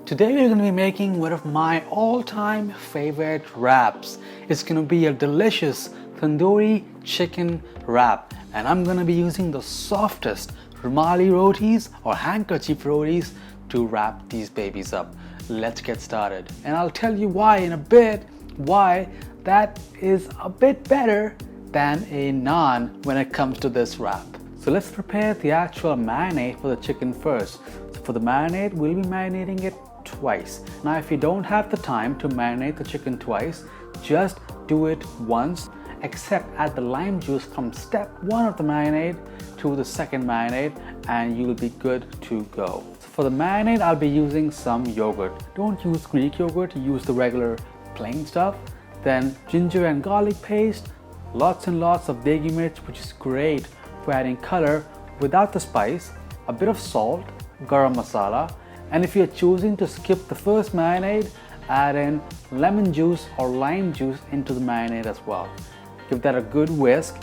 Today we're going to be making one of my all-time favorite wraps. It's going to be a delicious tandoori chicken wrap, and I'm going to be using the softest Rumali rotis or handkerchief rotis to wrap these babies up. Let's get started, and I'll tell you why in a bit, why that is a bit better than a naan when it comes to this wrap. So let's prepare the actual marinade for the chicken first. So for the marinade, we'll be marinating it twice. Now if you don't have the time to marinate the chicken twice, just do it once, except add the lime juice from step 1 of the marinade to the second marinade and you'll be good to go. So for the marinade, I'll be using some yogurt. Don't use Greek yogurt, use the regular plain stuff. Then ginger and garlic paste, lots and lots of degi mirch, which is great for adding color without the spice, a bit of salt, garam masala, and if you're choosing to skip the first marinade, add in lemon juice or lime juice into the marinade as well. Give that a good whisk.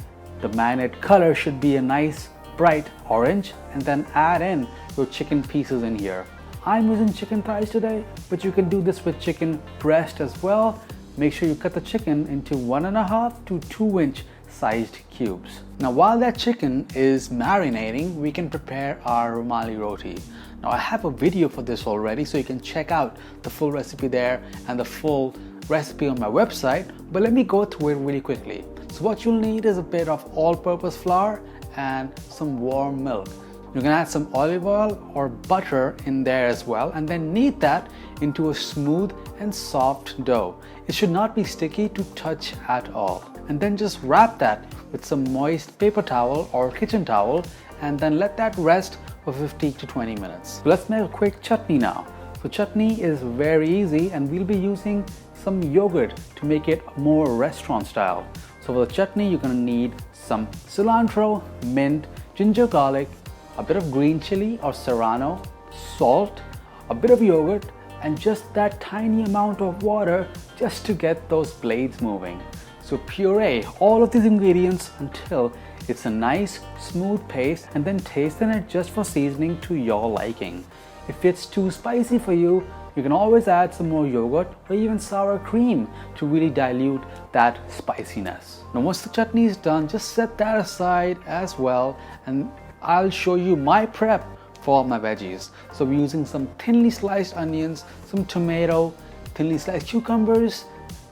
The marinade color should be a nice bright orange, and then add in your chicken pieces in here. I'm using chicken thighs today, but you can do this with chicken breast as well. Make sure you cut the chicken into 1.5 to 2 inch sized cubes. Now while that chicken is marinating, we can prepare our Rumali roti. Now I have a video for this already, so you can check out the full recipe there and the full recipe on my website, but let me go through it really quickly. So what you'll need is a bit of all-purpose flour and some warm milk. You can add some olive oil or butter in there as well, and then knead that into a smooth and soft dough. It should not be sticky to touch at all. And then just wrap that with some moist paper towel or kitchen towel and then let that rest for 15 to 20 minutes. So let's make a quick chutney now. So chutney is very easy, and we'll be using some yogurt to make it more restaurant style. So for the chutney, you're going to need some cilantro, mint, ginger garlic, a bit of green chili or serrano, salt, a bit of yogurt, and just that tiny amount of water just to get those blades moving. So puree all of these ingredients until it's a nice smooth paste, and then taste and adjust for seasoning to your liking. If it's too spicy for you, you can always add some more yogurt or even sour cream to really dilute that spiciness. Now once the chutney is done, just set that aside as well, and I'll show you my prep for my veggies. So we're using some thinly sliced onions, some tomato, thinly sliced cucumbers,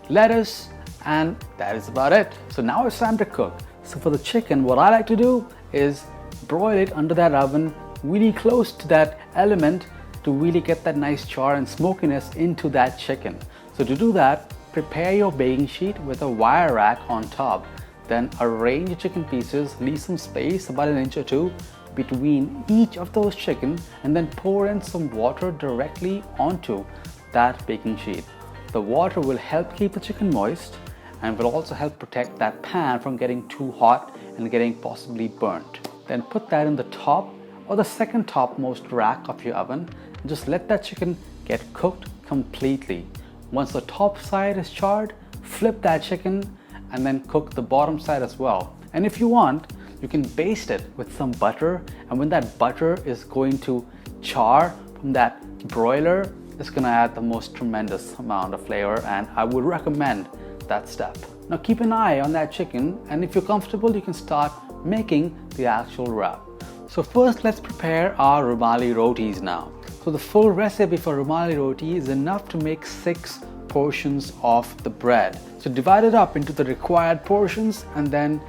lettuce, and that is about it. So now it's time to cook. So for the chicken, what I like to do is broil it under that oven really close to that element to really get that nice char and smokiness into that chicken. So to do that, prepare your baking sheet with a wire rack on top. Then arrange your chicken pieces, leave some space about 1 inch or 2 between each of those chicken, and then pour in some water directly onto that baking sheet. The water will help keep the chicken moist and will also help protect that pan from getting too hot and getting possibly burnt. Then put that in the top or the second topmost rack of your oven and just let that chicken get cooked completely. Once the top side is charred, flip that chicken and then cook the bottom side as well. And if you want, you can baste it with some butter, and when that butter is going to char from that broiler, it's gonna add the most tremendous amount of flavor, and I would recommend that step. Now keep an eye on that chicken, and if you're comfortable, you can start making the actual wrap. So first, let's prepare our Rumali rotis now. So the full recipe for Rumali roti is enough to make 6 portions of the bread. So divide it up into the required portions and then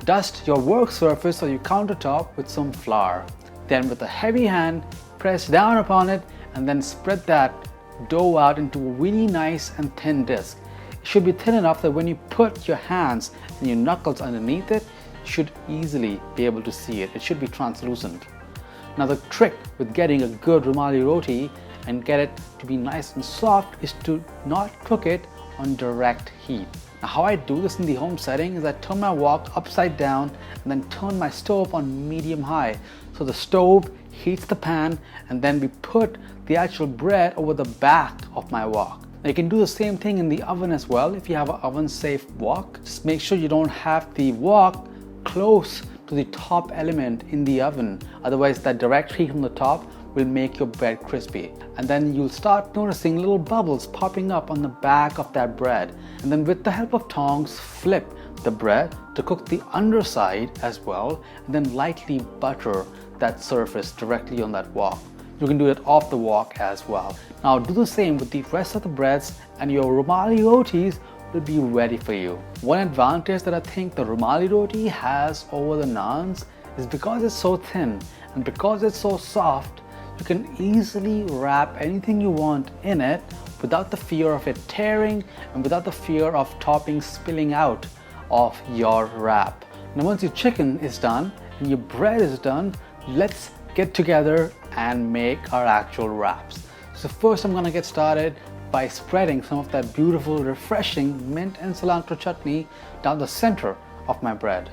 dust your work surface or your countertop with some flour. Then with a heavy hand, press down upon it and then spread that dough out into a really nice and thin disc. It should be thin enough that when you put your hands and your knuckles underneath it, you should easily be able to see it. It should be translucent. Now the trick with getting a good Rumali roti and get it to be nice and soft is to not cook it on direct heat. Now how I do this in the home setting is I turn my wok upside down and then turn my stove on medium high. So the stove heats the pan, and then we put the actual bread over the back of my wok. Now you can do the same thing in the oven as well. If you have an oven safe wok, just make sure you don't have the wok close to the top element in the oven. Otherwise that direct heat from the top will make your bread crispy. And then you'll start noticing little bubbles popping up on the back of that bread. And then with the help of tongs, flip the bread to cook the underside as well, and then lightly butter that surface directly on that wok. You can do it off the wok as well. Now do the same with the rest of the breads and your Rumali rotis will be ready for you. One advantage that I think the Rumali roti has over the naans is because it's so thin and because it's so soft, you can easily wrap anything you want in it without the fear of it tearing and without the fear of toppings spilling out of your wrap. Now once your chicken is done and your bread is done, let's get together and make our actual wraps. So first I'm gonna get started by spreading some of that beautiful, refreshing mint and cilantro chutney down the center of my bread.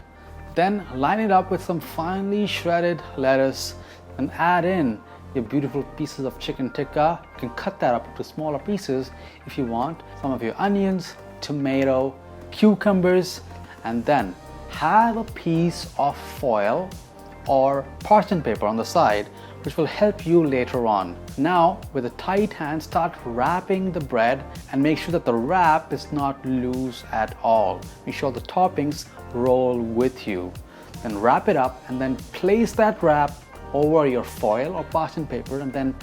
Then line it up with some finely shredded lettuce and add in your beautiful pieces of chicken tikka. You can cut that up into smaller pieces if you want. Some of your onions, tomato, cucumbers, and then have a piece of foil or parchment paper on the side, which will help you later on. Now, with a tight hand, start wrapping the bread and make sure that the wrap is not loose at all. Make sure the toppings roll with you. Then wrap it up and then place that wrap over your foil or parchment paper and then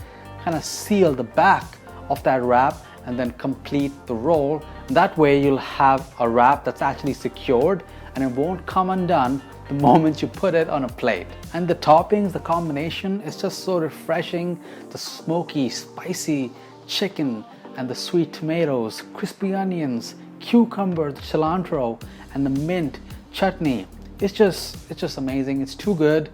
kind of seal the back of that wrap and then complete the roll. That way you'll have a wrap that's actually secured and it won't come undone the moment you put it on a plate. And the toppings, the combination is just so refreshing. The smoky, spicy chicken and the sweet tomatoes, crispy onions, cucumber, the cilantro, and the mint chutney. It's just amazing. It's too good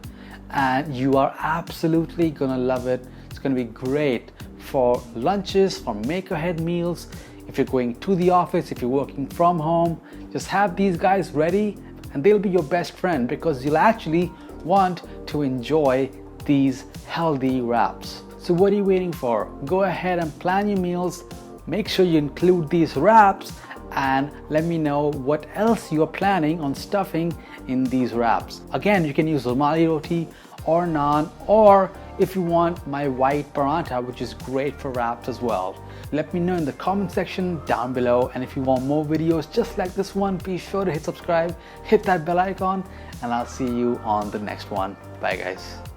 and you are absolutely gonna love it. It's gonna be great for lunches, for make-ahead meals. If you're going to the office, if you're working from home, just have these guys ready and they'll be your best friend because you'll actually want to enjoy these healthy wraps. So what are you waiting for? Go ahead and plan your meals. Make sure you include these wraps and let me know what else you're planning on stuffing in these wraps. Again, you can use Rumali roti or naan, or if you want my white paratha, which is great for wraps as well. Let me know in the comment section down below, and if you want more videos just like this one, be sure to hit subscribe, hit that bell icon, and I'll see you on the next one. Bye guys.